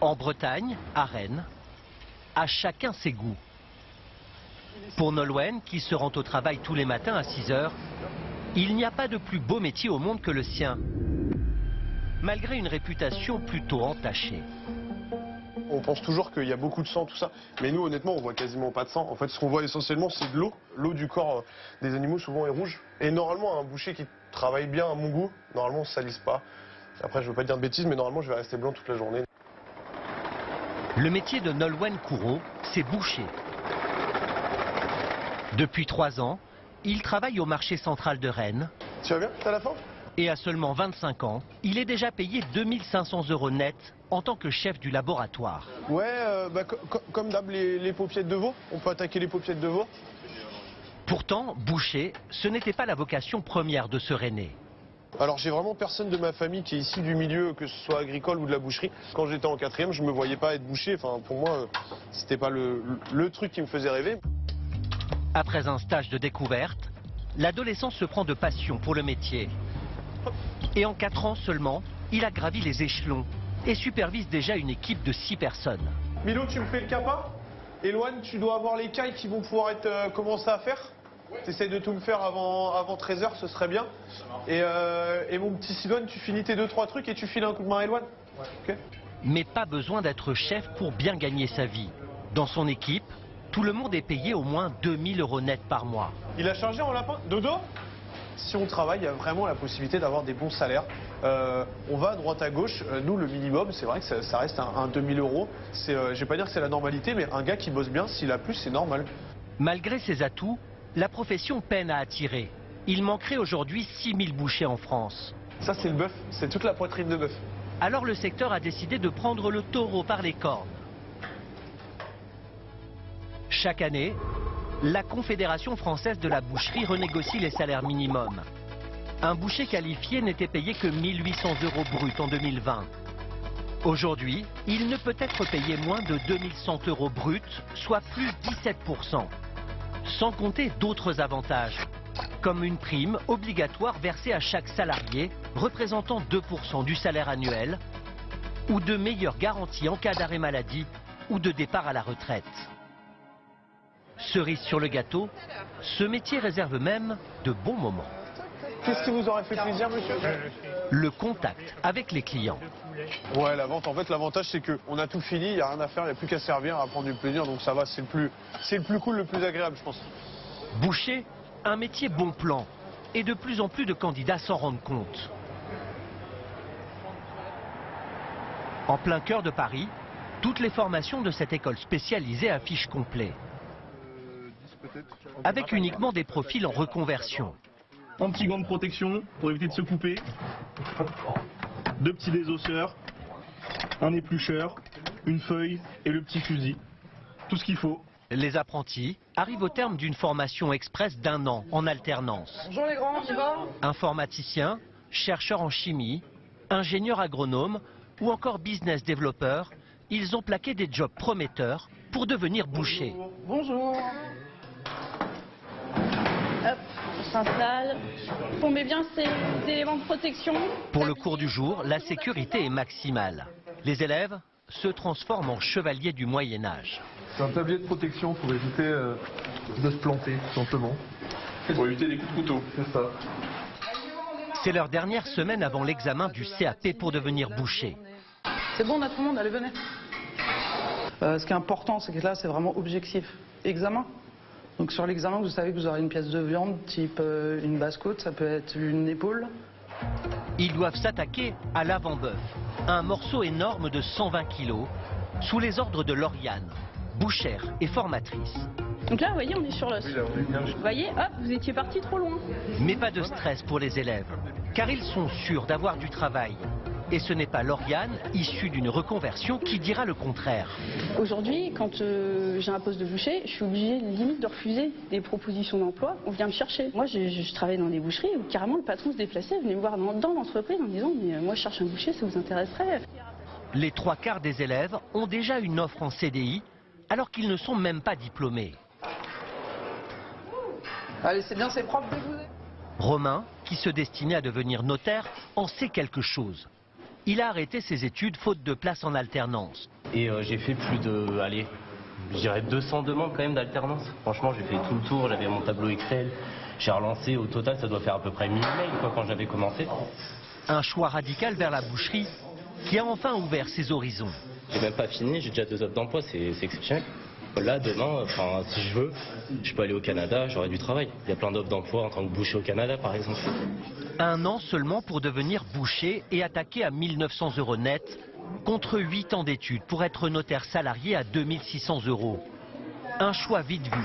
En Bretagne, à Rennes, à chacun ses goûts. Pour Nolwenn, qui se rend au travail tous les matins à 6 h, il n'y a pas de plus beau métier au monde que le sien, malgré une réputation plutôt entachée. On pense toujours qu'il y a beaucoup de sang, tout ça, mais nous honnêtement on voit quasiment pas de sang. En fait ce qu'on voit essentiellement c'est de l'eau. L'eau du corps des animaux souvent est rouge. Et normalement un boucher qui travaille bien à mon goût, normalement ça salisse pas. Après je veux pas dire de bêtises mais normalement je vais rester blanc toute la journée. Le métier de Nolwenn Courreau, c'est boucher. Depuis 3 ans, il travaille au marché central de Rennes. Tu vas bien? T'as la forme? Et à seulement 25 ans, il est déjà payé 2500 € net en tant que chef du laboratoire. Ouais, comme d'hab les paupiettes de veau, on peut attaquer les paupiettes de veau. Pourtant, boucher, ce n'était pas la vocation première de ce Rennais. Alors j'ai vraiment personne de ma famille qui est ici du milieu, que ce soit agricole ou de la boucherie. Quand j'étais en 4e, je me voyais pas être boucher. Enfin, pour moi, c'était pas le truc qui me faisait rêver. Après un stage de découverte, l'adolescent se prend de passion pour le métier. Et en 4 ans seulement, il a gravi les échelons et supervise déjà une équipe de 6 personnes. Milo, tu me fais le capa? Éloigne, tu dois avoir les cailles qui vont pouvoir être commencées à faire. T'essayes de tout me faire avant 13 h, ce serait bien. Et mon petit Sidoine, tu finis tes 2-3 trucs et tu files un coup de main à Éloigne. Okay. Mais pas besoin d'être chef pour bien gagner sa vie. Dans son équipe, tout le monde est payé au moins 2000 € net par mois. Il a chargé en lapin? Dodo? Si on travaille, il y a vraiment la possibilité d'avoir des bons salaires. On va à droite à gauche. Nous, le minimum, c'est vrai que ça reste un 2000 €. Je vais pas dire que c'est la normalité, mais un gars qui bosse bien, s'il a plus, c'est normal. Malgré ses atouts, la profession peine à attirer. Il manquerait aujourd'hui 6000 bouchers en France. Ça, c'est le bœuf. C'est toute la poitrine de bœuf. Alors le secteur a décidé de prendre le taureau par les cornes. Chaque année, la Confédération française de la boucherie renégocie les salaires minimums. Un boucher qualifié n'était payé que 1800 € brut en 2020. Aujourd'hui, il ne peut être payé moins de 2100 € brut, soit plus 17%. Sans compter d'autres avantages, comme une prime obligatoire versée à chaque salarié, représentant 2% du salaire annuel, ou de meilleures garanties en cas d'arrêt maladie ou de départ à la retraite. Cerise sur le gâteau, ce métier réserve même de bons moments. Qu'est-ce qui vous aurait fait plaisir, monsieur? Le contact avec les clients. Ouais, la vente, en fait, l'avantage, c'est qu'on a tout fini, il n'y a rien à faire, il n'y a plus qu'à servir, à prendre du plaisir, donc ça va, c'est le plus cool, le plus agréable, je pense. Boucher, un métier bon plan, et de plus en plus de candidats s'en rendent compte. En plein cœur de Paris, toutes les formations de cette école spécialisée affichent complet. Avec uniquement des profils en reconversion. Un petit gant de protection pour éviter de se couper, 2 petits désosseurs, un éplucheur, une feuille et le petit fusil. Tout ce qu'il faut. Les apprentis arrivent au terme d'une formation express d'1 an en alternance. Bonjour les grands, tu vas? Informaticien, chercheur en chimie, ingénieur agronome ou encore business développeur, ils ont plaqué des jobs prometteurs pour devenir bouchers. Bonjour. Hop, on s'installe. On met bien ces éléments de protection. Pour le cours du jour, la sécurité est maximale. Les élèves se transforment en chevaliers du Moyen-Âge. C'est un tablier de protection pour éviter de se planter, tout simplement. Pour éviter les coups de couteau. C'est ça. C'est leur dernière semaine avant l'examen du CAP pour devenir boucher. C'est bon, on a tout le monde, allez, venez. Ce qui est important, c'est que là, c'est vraiment objectif. Examen. Donc sur l'examen, vous savez que vous aurez une pièce de viande, type une basse-côte, ça peut être une épaule. Ils doivent s'attaquer à l'avant-bœuf, un morceau énorme de 120 kg, sous les ordres de Lauriane, bouchère et formatrice. Donc là, vous voyez, on est sur l'os. Vous voyez, hop, vous étiez parti trop loin. Mais pas de stress pour les élèves, car ils sont sûrs d'avoir du travail. Et ce n'est pas Lauriane, issue d'une reconversion, qui dira le contraire. Aujourd'hui, quand j'ai un poste de boucher, je suis obligée limite de refuser des propositions d'emploi. On vient me chercher. Moi, je travaille dans des boucheries où carrément le patron se déplaçait, venait me voir dans l'entreprise en me disant « mais moi je cherche un boucher, ça vous intéresserait ?» Les 3/4 des élèves ont déjà une offre en CDI, alors qu'ils ne sont même pas diplômés. Allez, c'est bien, c'est propre, dégoûté. Romain, qui se destinait à devenir notaire, en sait quelque chose. il a arrêté ses études faute de place en alternance. Et j'ai fait plus de, allez, je dirais 200 demandes quand même d'alternance. Franchement, j'ai fait tout le tour, j'avais mon tableau Excel. J'ai relancé, au total, ça doit faire à peu près 1000 mails quand j'avais commencé. Un choix radical vers la boucherie qui a enfin ouvert ses horizons. J'ai même pas fini, j'ai déjà 2 offres d'emploi, c'est exceptionnel. Là, demain, si je veux, je peux aller au Canada, j'aurai du travail. Il y a plein d'offres d'emploi en tant que boucher au Canada, par exemple. 1 an seulement pour devenir boucher et attaquer à 1 900 € net, contre 8 ans d'études pour être notaire salarié à 2 600 €. Un choix vite vu,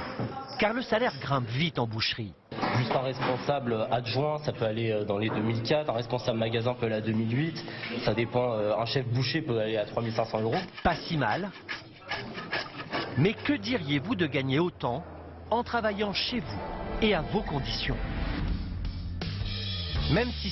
car le salaire grimpe vite en boucherie. Juste un responsable adjoint, ça peut aller dans les 2004, un responsable magasin peut aller à 2008, ça dépend, un chef boucher peut aller à 3 500 €. Pas si mal. Mais que diriez-vous de gagner autant en travaillant chez vous et à vos conditions? Même si